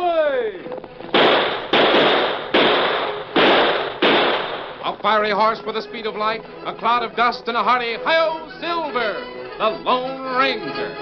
Away! A fiery horse with the speed of light, a cloud of dust, and a hearty hi-yo, Silver, the Lone Ranger.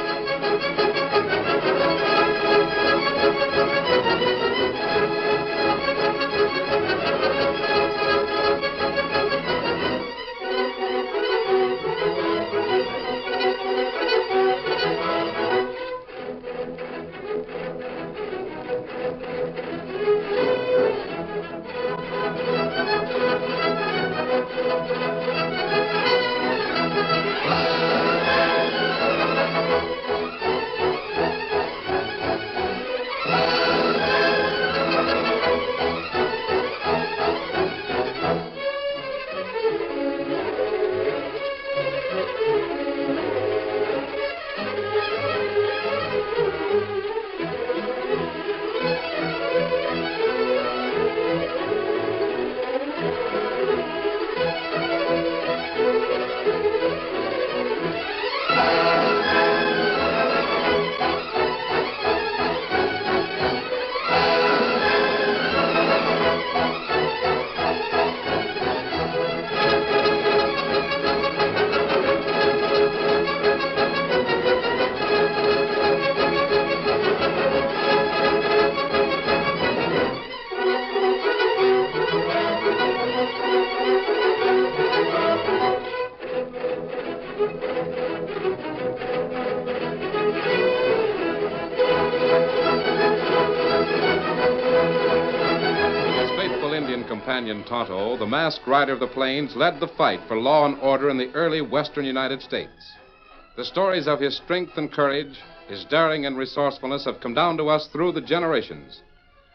Companion Tonto, the masked rider of the plains, led the fight for law and order in the early western United States. The stories of his strength and courage, his daring and resourcefulness have come down to us through the generations.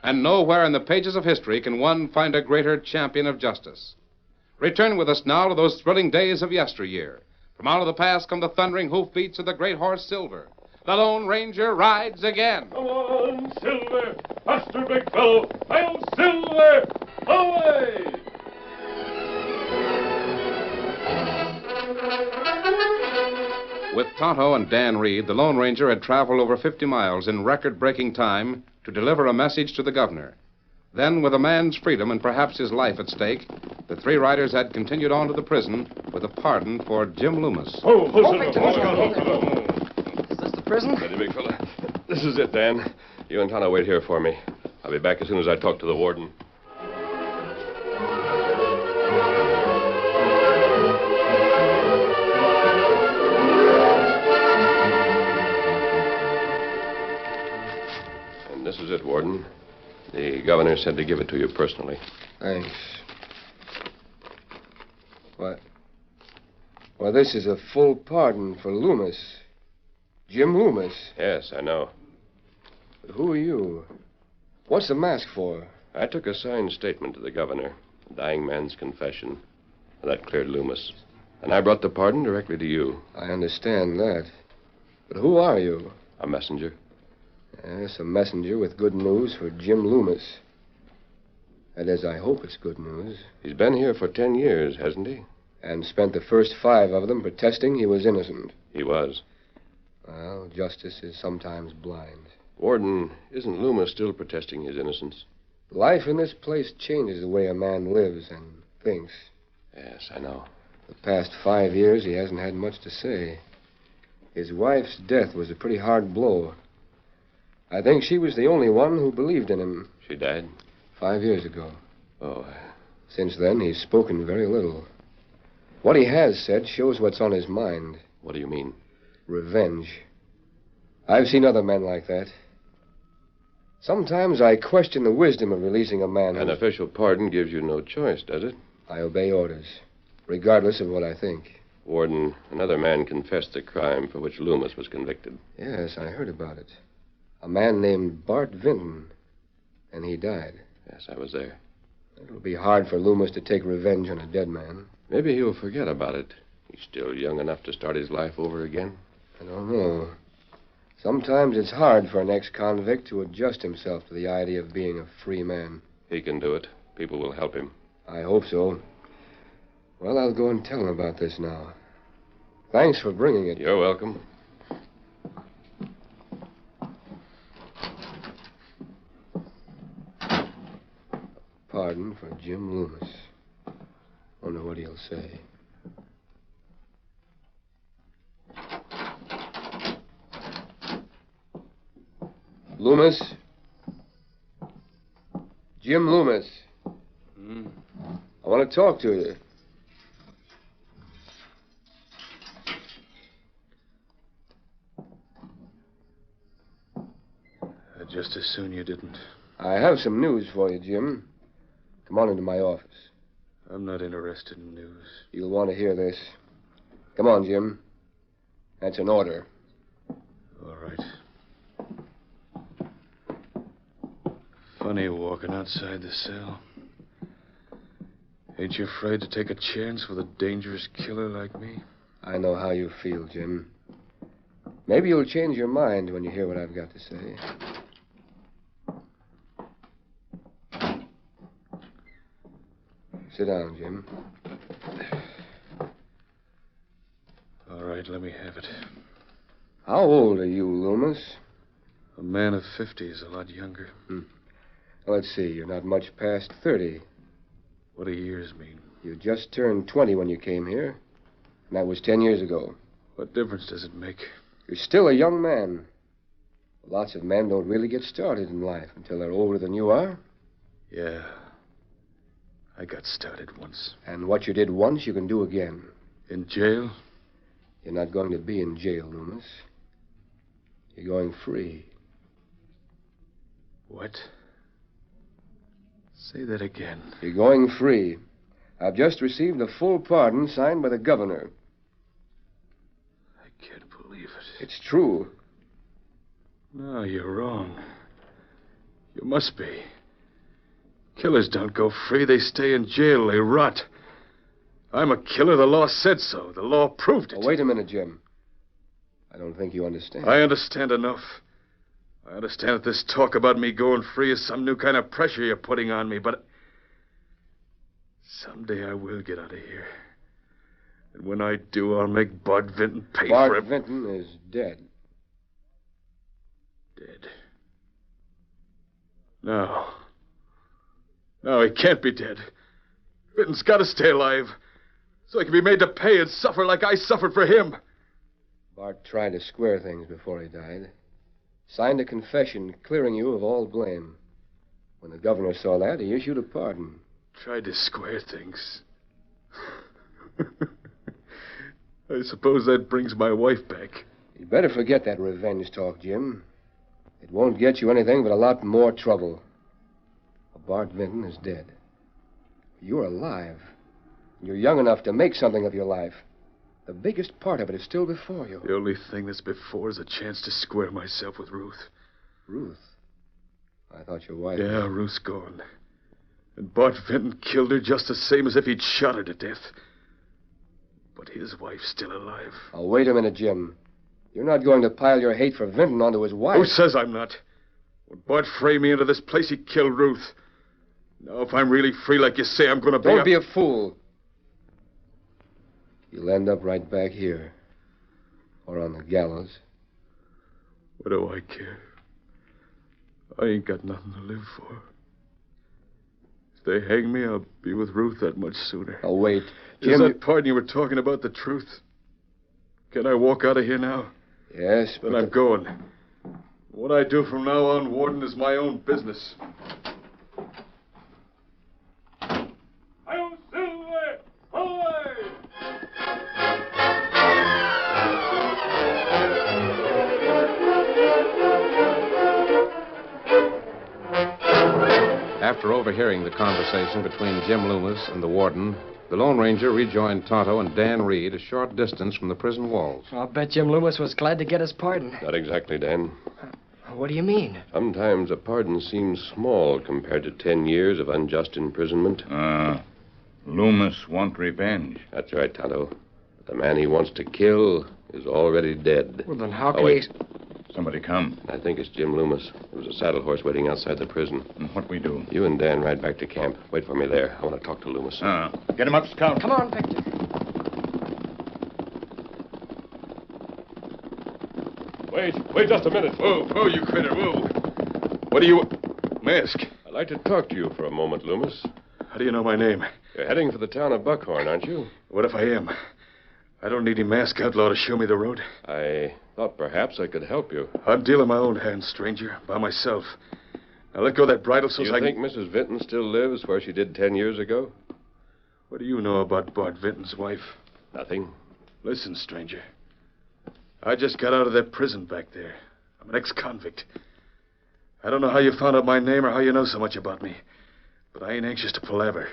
And nowhere in the pages of history can one find a greater champion of justice. Return with us now to those thrilling days of yesteryear. From out of the past come the thundering hoofbeats of the great horse Silver. The Lone Ranger rides again. Come on, Silver! Faster, big fellow! I'll Silver! Away! With Tonto and Dan Reed, the Lone Ranger had traveled over 50 miles in record-breaking time to deliver a message to the governor. Then, with a man's freedom and perhaps his life at stake, the three riders had continued on to the prison with a pardon for Jim Loomis. Is this the prison? Steady, big fella. This is it, Dan. You and Tonto wait here for me. I'll be back as soon as I talk to the warden. And this is it, Warden. The governor said to give it to you personally. Thanks. What? Well, this is a full pardon for Loomis. Jim Loomis. Yes, I know. But who are you? What's the mask for? I took a signed statement to the governor, a dying man's confession. That cleared Loomis. And I brought the pardon directly to you. I understand that. But who are you? A messenger. Yes, a messenger with good news for Jim Loomis. That is, I hope it's good news. He's been here for 10 years, hasn't he? And spent the first 5 of them protesting he was innocent. He was. Well, justice is sometimes blind. Warden, isn't Loomis still protesting his innocence? Life in this place changes the way a man lives and thinks. Yes, I know. The past 5 years, he hasn't had much to say. His wife's death was a pretty hard blow. I think she was the only one who believed in him. She died? 5 years ago. Oh. Since then, he's spoken very little. What he has said shows what's on his mind. What do you mean? Revenge. I've seen other men like that. Sometimes I question the wisdom of releasing a man. An official pardon gives you no choice, does it? I obey orders, regardless of what I think. Warden, another man confessed the crime for which Loomis was convicted. Yes, I heard about it. A man named Bart Vinton. And he died. Yes, I was there. It'll be hard for Loomis to take revenge on a dead man. Maybe he'll forget about it. He's still young enough to start his life over again. I don't know. Sometimes it's hard for an ex-convict to adjust himself to the idea of being a free man. He can do it. People will help him. I hope so. Well, I'll go and tell him about this now. Thanks for bringing it. You're welcome. pardon for Jim Loomis. Wonder what he'll say. Loomis? Jim Loomis. I want to talk to you. Just as soon you didn't. I have some news for you, Jim. Come on into my office. I'm not interested in news. You'll want to hear this. Come on, Jim. That's an order. All right. Funny walking outside the cell. Ain't you afraid to take a chance with a dangerous killer like me? I know how you feel, Jim. Maybe you'll change your mind when you hear what I've got to say. Sit down, Jim. All right, let me have it. How old are you, Loomis? A man of 50 is a lot younger. Well, let's see. You're not much past 30. What do years mean? You just turned 20 when you came here. And that was 10 years ago. What difference does it make? You're still a young man. Lots of men don't really get started in life until they're older than you are. Yeah. I got started once. And what you did once, you can do again. In jail? You're not going to be in jail, Loomis. You're going free. What? Say that again. You're going free. I've just received a full pardon signed by the governor. I can't believe it. It's true. No, you're wrong. You must be. Killers don't go free. They stay in jail. They rot. I'm a killer. The law said so. The law proved it. Oh, wait a minute, Jim. I don't think you understand. I understand enough. I understand that this talk about me going free is some new kind of pressure you're putting on me, but someday I will get out of here. And when I do, I'll make Bart Vinton pay for it. Bart Vinton is dead. Dead? No. No, he can't be dead. Vinton's got to stay alive so he can be made to pay and suffer like I suffered for him. Bart tried to square things before he died. Signed a confession clearing you of all blame. When the governor saw that, he issued a pardon. Tried to square things. I suppose that brings my wife back. You'd better forget that revenge talk, Jim. It won't get you anything but a lot more trouble. Bart Vinton is dead. You're alive. You're young enough to make something of your life. The biggest part of it is still before you. The only thing that's before is a chance to square myself with Ruth. Ruth? I thought your wife... Yeah, Ruth's gone. And Bart Vinton killed her just the same as if he'd shot her to death. But his wife's still alive. Oh, wait a minute, Jim. You're not going to pile your hate for Vinton onto his wife. Who says I'm not? When Bart framed me into this place, he killed Ruth. Now, if I'm really free like you say, I'm going to be... Don't be a fool. You'll end up right back here. Or on the gallows. What do I care? I ain't got nothing to live for. If they hang me, I'll be with Ruth that much sooner. Oh, wait. Jim... Is that pardon you were talking about the truth? Can I walk out of here now? Yes, but... Then I'm going. What I do from now on, Warden, is my own business. After overhearing the conversation between Jim Loomis and the warden, the Lone Ranger rejoined Tonto and Dan Reed a short distance from the prison walls. I'll bet Jim Loomis was glad to get his pardon. Not exactly, Dan. What do you mean? Sometimes a pardon seems small compared to 10 years of unjust imprisonment. Loomis want revenge. That's right, Tonto. But the man he wants to kill is already dead. Well, then how can wait. he... Somebody come. I think it's Jim Loomis. There was a saddle horse waiting outside the prison. And what we do? You and Dan ride back to camp. Wait for me there. I want to talk to Loomis. Get him up, Scout. Come on, Victor. Wait just a minute. Whoa, you critter, whoa. What do you... Mask. A like to talk to you for a moment, Loomis. How do you know my name? You're heading for the town of Buckhorn, aren't you? What if I am? I don't need any masked outlaw to show me the road. I thought perhaps I could help you. I'm dealing my own hand, stranger, by myself. Now let go that bridle so Do you think Mrs. Vinton still lives where she did 10 years ago? What do you know about Bart Vinton's wife? Nothing. Listen, stranger. I just got out of that prison back there. I'm an ex-convict. I don't know how you found out my name or how you know so much about me, but I ain't anxious to palaver.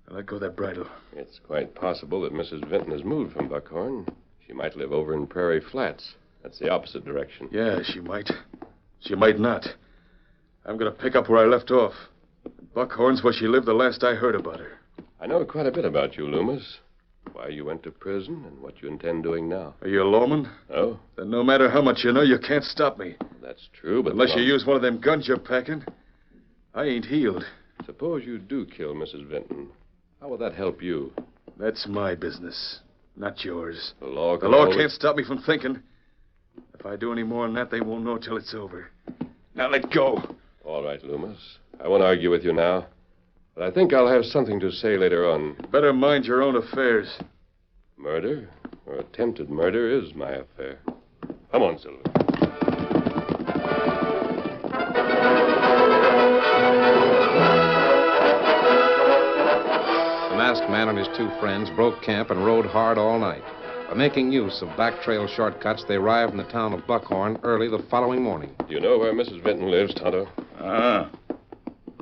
Now let go that bridle. It's quite possible that Mrs. Vinton has moved from Buckhorn. She might live over in Prairie Flats. That's the opposite direction. Yeah, she might. She might not. I'm going to pick up where I left off. Buckhorn's where she lived the last I heard about her. I know quite a bit about you, Loomis. Why you went to prison and what you intend doing now. Are you a lawman? Oh? Then no matter how much you know, you can't stop me. That's true, but... Unless you use one of them guns you're packing. I ain't healed. Suppose you do kill Mrs. Vinton. How will that help you? That's my business, not yours. The law can't stop me from thinking. If I do any more than that, they won't know till it's over. Now let go. All right, Loomis. I won't argue with you now. But I think I'll have something to say later on. Better mind your own affairs. Murder, or attempted murder, is my affair. Come on, Silver. The masked man and his two friends broke camp and rode hard all night. By making use of back trail shortcuts, they arrived in the town of Buckhorn early the following morning. Do you know where Mrs. Vinton lives, Tonto?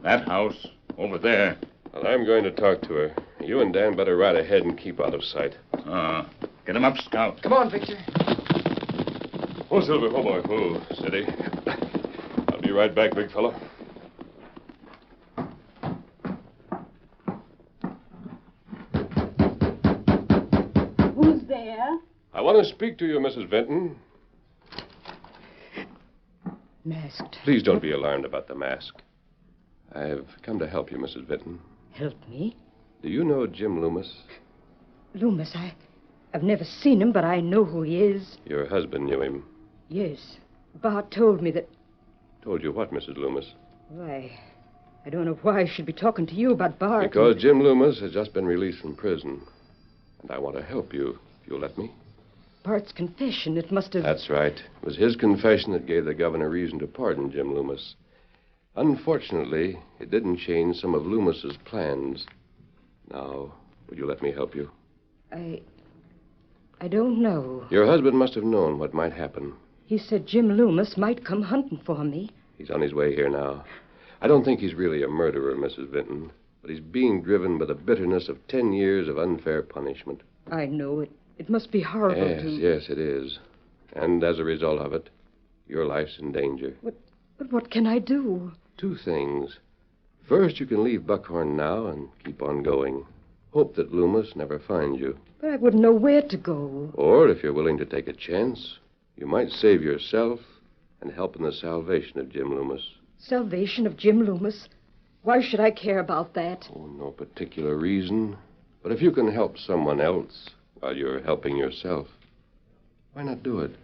That house over there. Well, I'm going to talk to her. You and Dan better ride ahead and keep out of sight. Get him up, Scout. Come on, Victor. Oh, Silver. Oh, boy. Oh, steady. I'll be right back, big fella. Who's there? I want to speak to you, Mrs. Vinton. Masked. Please don't be alarmed about the mask. I've come to help you, Mrs. Vinton. Help me? Do you know Jim Loomis? Loomis, I've never seen him, but I know who he is. Your husband knew him. Yes. Bart told me that... Told you what, Mrs. Loomis? Why, I don't know why I should be talking to you about Bart. Because Jim Loomis has just been released from prison. And I want to help you, if you'll let me. Bart's confession, it must have... That's right. It was his confession that gave the governor reason to pardon Jim Loomis. Unfortunately, it didn't change some of Loomis's plans. Now, would you let me help you? I don't know. Your husband must have known what might happen. He said Jim Loomis might come hunting for me. He's on his way here now. I don't think he's really a murderer, Mrs. Vinton, but he's being driven by the bitterness of 10 years of unfair punishment. I know it. It must be horrible Yes, it is. And as a result of it, your life's in danger. But what can I do? 2 things. First, you can leave Buckhorn now and keep on going. Hope that Loomis never finds you. But I wouldn't know where to go. Or, if you're willing to take a chance, you might save yourself and help in the salvation of Jim Loomis. Salvation of Jim Loomis? Why should I care about that? Oh, no particular reason. But if you can help someone else while you're helping yourself, why not do it?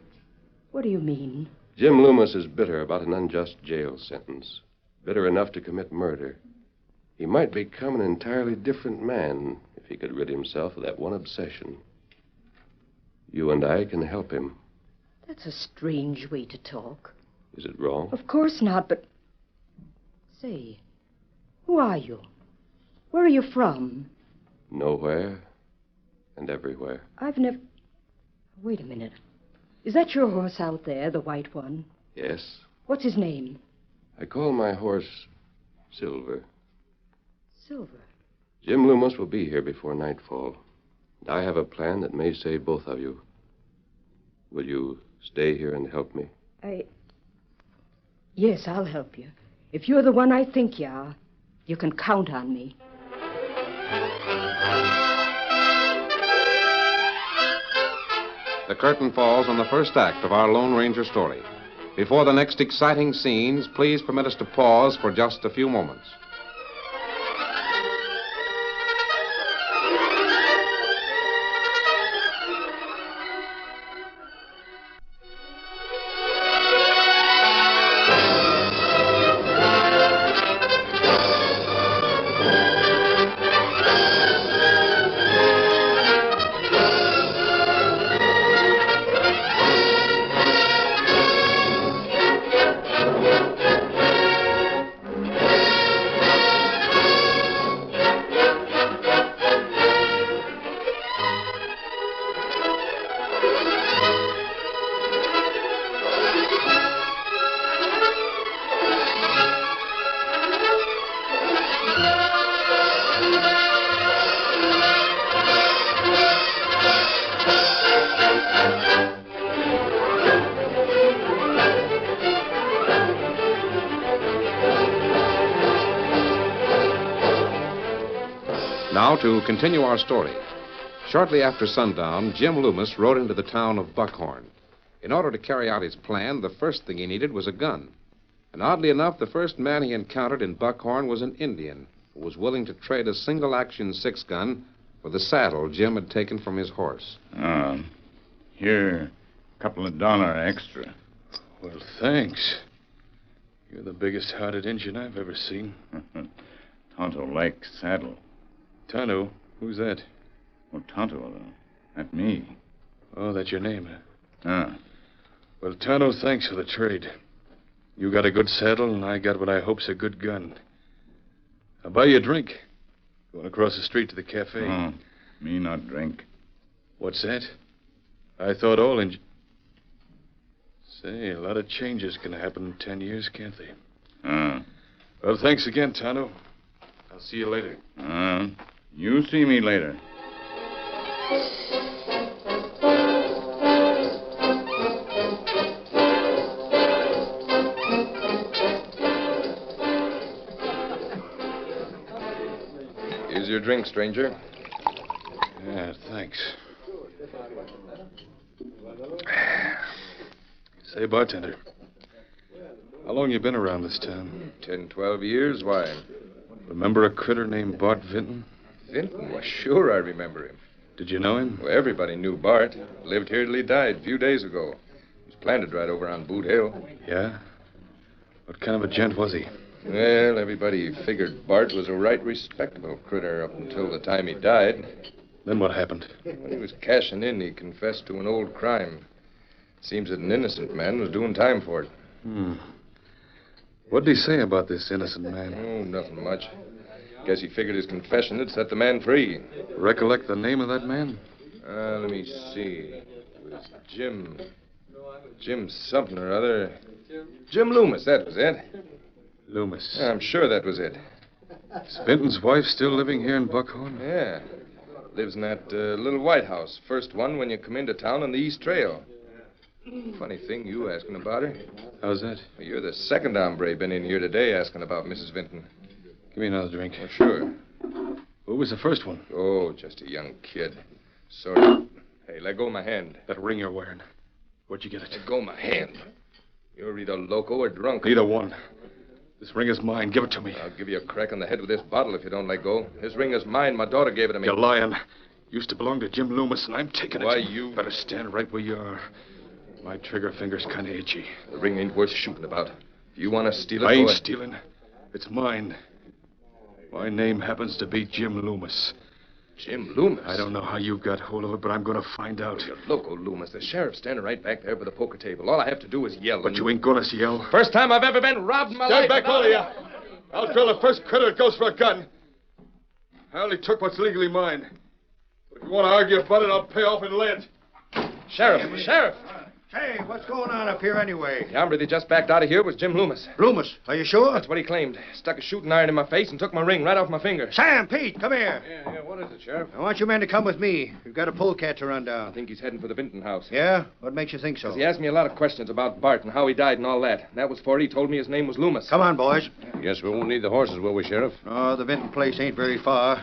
What do you mean? Jim Loomis is bitter about an unjust jail sentence. Bitter enough to commit murder. He might become an entirely different man if he could rid himself of that one obsession. You and I can help him. That's a strange way to talk. Is it wrong? Of course not, but... Say, who are you? Where are you from? Nowhere and everywhere. I've never... Wait a minute. Is that your horse out there, the white one? Yes. What's his name? I call my horse Silver. Silver. Jim Loomis will be here before nightfall. And I have a plan that may save both of you. Will you stay here and help me? Yes, I'll help you. If you're the one I think you are, you can count on me. The curtain falls on the first act of our Lone Ranger story. Before the next exciting scenes, please permit us to pause for just a few moments. Now, to continue our story. Shortly after sundown, Jim Loomis rode into the town of Buckhorn. In order to carry out his plan, the first thing he needed was a gun. And oddly enough, the first man he encountered in Buckhorn was an Indian who was willing to trade a single-action six-gun for the saddle Jim had taken from his horse. Here, a couple of $1 extra. Well, thanks. You're the biggest-hearted Indian I've ever seen. Tonto likes saddle. Tonto? Who's that? Oh, Tonto, that me. Oh, that's your name, Ah. Well, Tonto, thanks for the trade. You got a good saddle, and I got what I hope's a good gun. I'll buy you a drink. Going across the street to the cafe. Oh, me not drink. What's that? I thought all Say, a lot of changes can happen in 10 years, can't they? Well, thanks again, Tonto. I'll see you later. You see me later. Here's your drink, stranger. Yeah, thanks. Say, bartender, how long you been around this town? 10, 12 years. Why? Remember a critter named Bart Vinton? Vinton? Why, sure I remember him. Did you know him? Well, everybody knew Bart. Lived here till he died a few days ago. He was planted right over on Boot Hill. Yeah? What kind of a gent was he? Well, everybody figured Bart was a right respectable critter up until the time he died. Then what happened? When he was cashing in, he confessed to an old crime. Seems that an innocent man was doing time for it. What did he say about this innocent man? Oh, nothing much. Guess he figured his confession would set the man free. Recollect the name of that man? Let me see. It was Jim something or other. Jim Loomis, that was it. Loomis. I'm sure that was it. Is Vinton's wife still living here in Buckhorn? Yeah. Lives in that little white house. First one when you come into town on the East Trail. Funny thing, you asking about her. How's that? Well, you're the second hombre been in here today asking about Mrs. Vinton. Give me another drink. Oh, sure. Who was the first one? Oh, just a young kid. Sorry. Hey, let go of my hand. That ring you're wearing. Where'd you get it? Let go of my hand. You're either loco or drunk. Neither one. This ring is mine. Give it to me. I'll give you a crack on the head with this bottle if you don't let go. This ring is mine. My daughter gave it to me. You're lying. Used to belong to Jim Loomis, and I'm taking it. Why, you... Better stand right where you are. My trigger finger's kind of itchy. The ring ain't worth shooting about. If you want to steal it... I ain't stealing. It's mine. My name happens to be Jim Loomis. Jim Loomis? I don't know how you got hold of it, but I'm going to find out. You're loco, Loomis. The sheriff's standing right back there by the poker table. All I have to do is yell. But you ain't going to yell. First time I've ever been robbed in my life. Stand back, all of you. I'll drill the first critter that goes for a gun. I only took what's legally mine. But if you want to argue about it, I'll pay off in lead. Sheriff! Hey, what's going on up here anyway? The hombre that just backed out of here was Jim Loomis. Loomis, are you sure? That's what he claimed. Stuck a shooting iron in my face and took my ring right off my finger. Sam, Pete, come here. Yeah, what is it, Sheriff? I want you men to come with me. We've got a polecat to run I down. think he's heading for the Vinton house. Yeah? What makes you think so? 'Cause he asked me a lot of questions about Bart and how he died and all that. That was before he told me his name was Loomis. Come on, boys. Guess we won't need the horses, will we, Sheriff? Oh, the Vinton place ain't very far.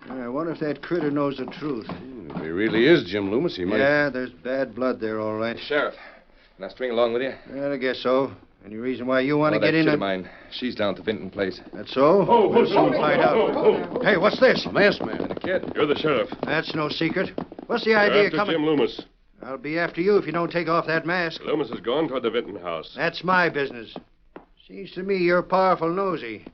I wonder if that critter knows the truth. If he really is Jim Loomis, he might... Yeah, there's bad blood there, all right. Sheriff, can I string along with you? Well, I guess so. Any reason why you want to that get in? chick of mine. She's down at the Vinton place. That's so? We'll soon find out. Hey, what's this? A masked man. And a kid. You're the sheriff. That's no secret. What's the You're idea after coming? Jim Loomis. I'll be after you if you don't take off that mask. Loomis has gone toward the Vinton house. That's my business. Seems to me you're powerful nosy.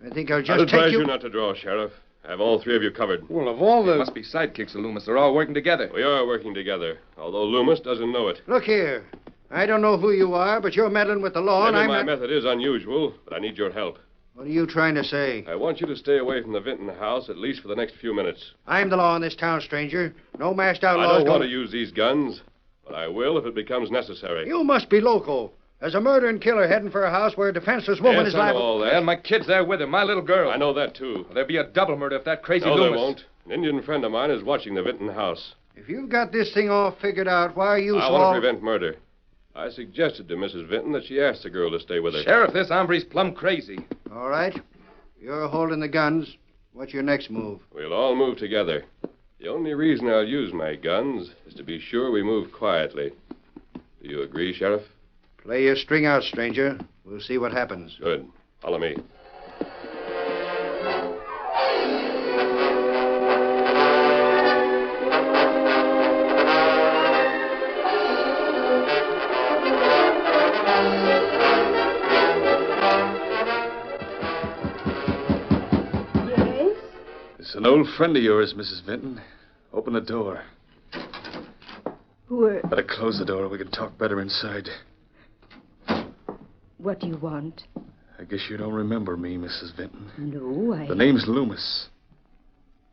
I think I'll I'd just advise take you not to draw, Sheriff. I have all three of you covered. Well, of all They the... must be sidekicks of Loomis. They're all working together. We are working together, although Loomis doesn't know it. Look here. I don't know who you are, but you're meddling with the law, and Maybe I'm my not... method is unusual, but I need your help. What are you trying to say? I want you to stay away from the Vinton house at least for the next few minutes. I'm the law in this town, stranger. No masked I outlaws don't want to use these guns, but I will if it becomes necessary. You must be local. There's a murder and killer heading for a house where a defenseless woman Yes, is I know liable... all that. And my kid's there with him, my little girl. I know that, too. There'll be a double murder if that crazy No, Loomis... there won't. An Indian friend of mine is watching the Vinton house. If you've got this thing all figured out, why are you I so... want to prevent murder. I suggested to Mrs. Vinton that she ask the girl to stay with her. Sheriff, this hombre's plumb crazy. All right. You're holding the guns. What's your next move? We'll all move together. The only reason I'll use my guns is to be sure we move quietly. Do you agree, Sheriff? Play your string out, stranger. We'll see what happens. Good. Follow me. Yes? It's an old friend of yours, Mrs. Vinton. Open the door. Who are... Better close the door. We can talk better inside. What do you want? I guess you don't remember me, Mrs. Vinton. No, I... The name's Loomis.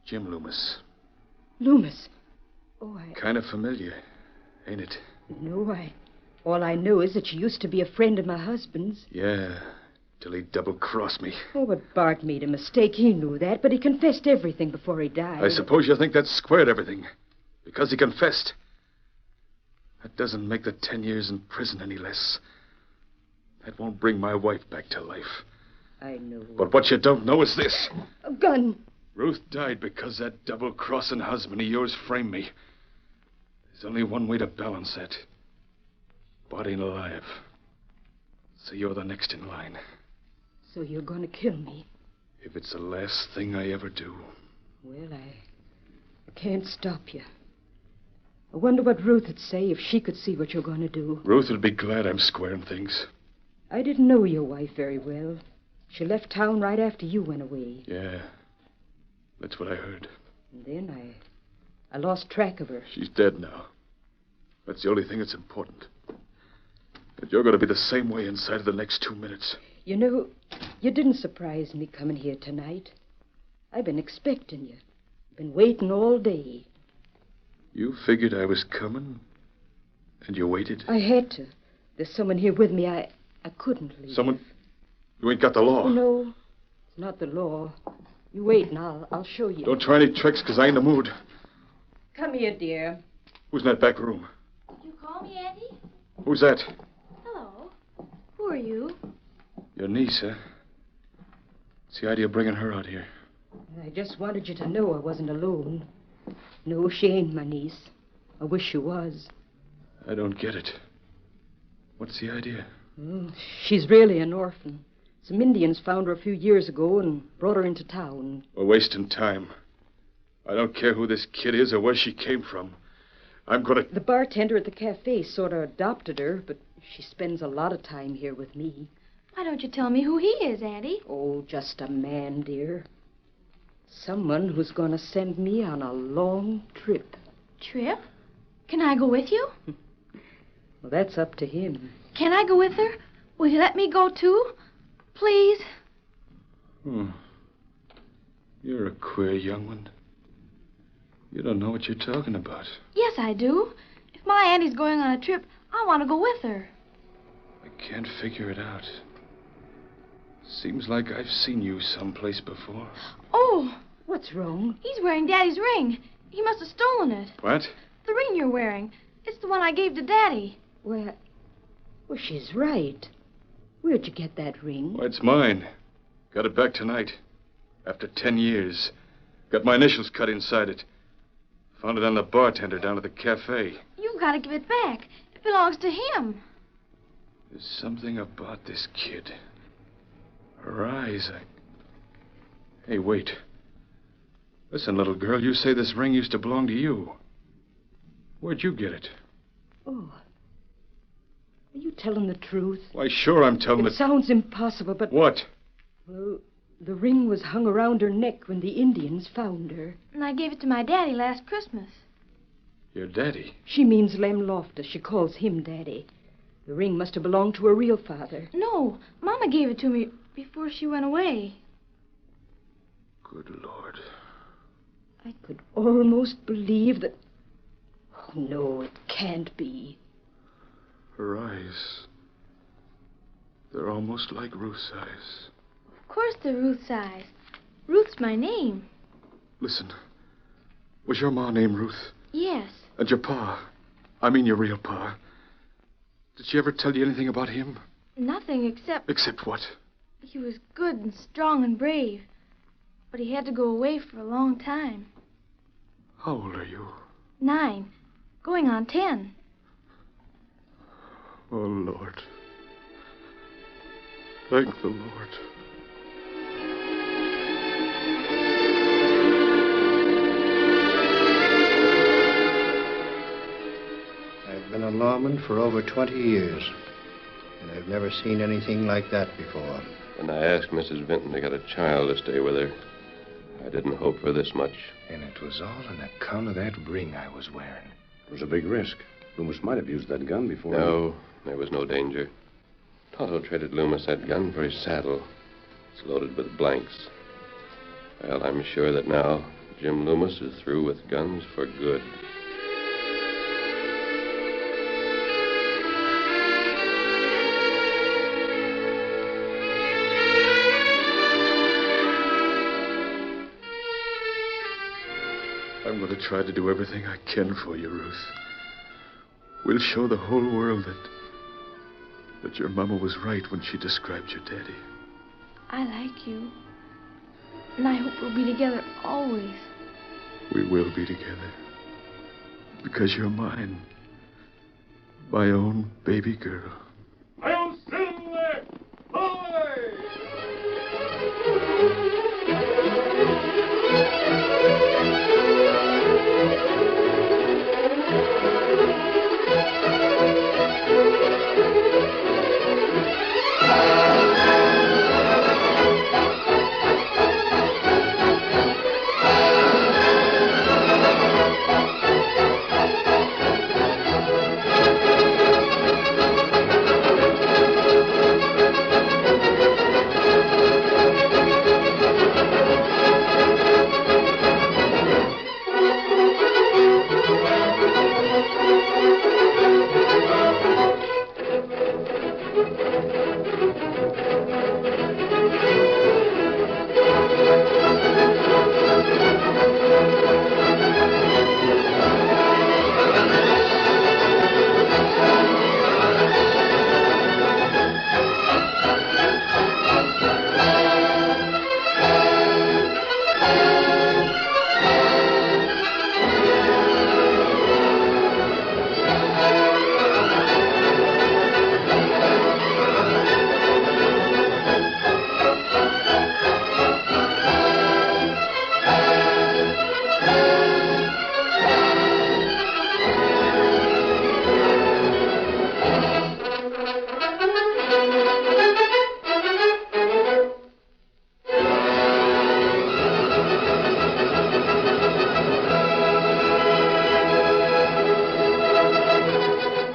Jim Loomis. Loomis. Oh, I... Kind of familiar, ain't it? No, all I know is that you used to be a friend of my husband's. Yeah, till he double-crossed me. Oh, but Bart made a mistake. He knew that, but he confessed everything before he died. I suppose you think that squared everything. Because he confessed. That doesn't make the 10 years in prison any less. That won't bring my wife back to life. I know. But what you don't know is this. A gun. Ruth died because that double-crossing husband of yours framed me. There's only one way to balance that. Bart ain't alive. So you're the next in line. So you're going to kill me? If it's the last thing I ever do. Well, I can't stop you. I wonder what Ruth would say if she could see what you're going to do. Ruth would be glad I'm squaring things. I didn't know your wife very well. She left town right after you went away. Yeah, that's what I heard. And then I lost track of her. She's dead now. That's the only thing that's important. And you're going to be the same way inside of the next 2 minutes. You know, you didn't surprise me coming here tonight. I've been expecting you. Been waiting all day. You figured I was coming, and you waited? I had to. There's someone here with me. I couldn't leave. Someone? You ain't got the law. Oh, no, it's not the law. You wait, and I'll show you. Don't try any tricks, because I ain't in the mood. Come here, dear. Who's in that back room? Did you call me, Auntie? Who's that? Hello. Who are you? Your niece, huh? What's the idea of bringing her out here? I just wanted you to know I wasn't alone. No, she ain't my niece. I wish she was. I don't get it. What's the idea? She's really an orphan. Some Indians found her a few years ago and brought her into town. We're wasting time. I don't care who this kid is or where she came from. I'm going to... The bartender at the cafe sort of adopted her, but she spends a lot of time here with me. Why don't you tell me who he is, Auntie? Oh, just a man, dear. Someone who's going to send me on a long trip. Trip? Can I go with you? Well, that's up to him. Can I go with her? Will you let me go, too? Please? You're a queer young one. You don't know what you're talking about. Yes, I do. If my auntie's going on a trip, I want to go with her. I can't figure it out. Seems like I've seen you someplace before. Oh! What's wrong? He's wearing Daddy's ring. He must have stolen it. What? The ring you're wearing. It's the one I gave to Daddy. Well, she's right. Where'd you get that ring? Why, it's mine. Got it back tonight. After 10 years. Got my initials cut inside it. Found it on the bartender down at the cafe. You've got to give it back. It belongs to him. There's something about this kid. Her eyes, Hey, wait. Listen, little girl, you say this ring used to belong to you. Where'd you get it? Oh. Are you telling the truth? Why, sure I'm telling It sounds impossible, but... What? Well, the ring was hung around her neck when the Indians found her. And I gave it to my daddy last Christmas. Your daddy? She means Lem Loftus. She calls him Daddy. The ring must have belonged to her real father. No, Mama gave it to me before she went away. Good Lord. I could almost believe that... Oh, no, it can't be. Her eyes. They're almost like Ruth's eyes. Of course they're Ruth's eyes. Ruth's my name. Listen. Was your ma named Ruth? Yes. And your pa? I mean your real pa. Did she ever tell you anything about him? Nothing except... Except what? He was good and strong and brave. but he had to go away for a long time. How old are you? 9, going on 10. Oh, Lord. Thank the Lord. I've been a lawman for over 20 years, and I've never seen anything like that before. When I asked Mrs. Vinton to get a child to stay with her, I didn't hope for this much. And it was all on account of that ring I was wearing. It was a big risk. Loomis might have used that gun before. No, there was no danger. Tonto traded Loomis that gun for his saddle. It's loaded with blanks. Well, I'm sure that now Jim Loomis is through with guns for good. I'm going to try to do everything I can for you, Ruth. We'll show the whole world that your mama was right when she described your daddy. I like you. And I hope we'll be together always. We will be together. Because you're mine. My own baby girl. Hail Silver! Away!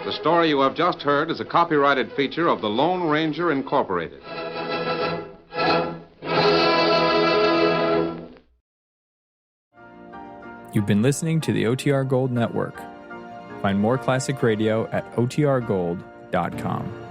The story you have just heard is a copyrighted feature of the Lone Ranger Incorporated. You've been listening to the OTR Gold Network. Find more classic radio at otrgold.com.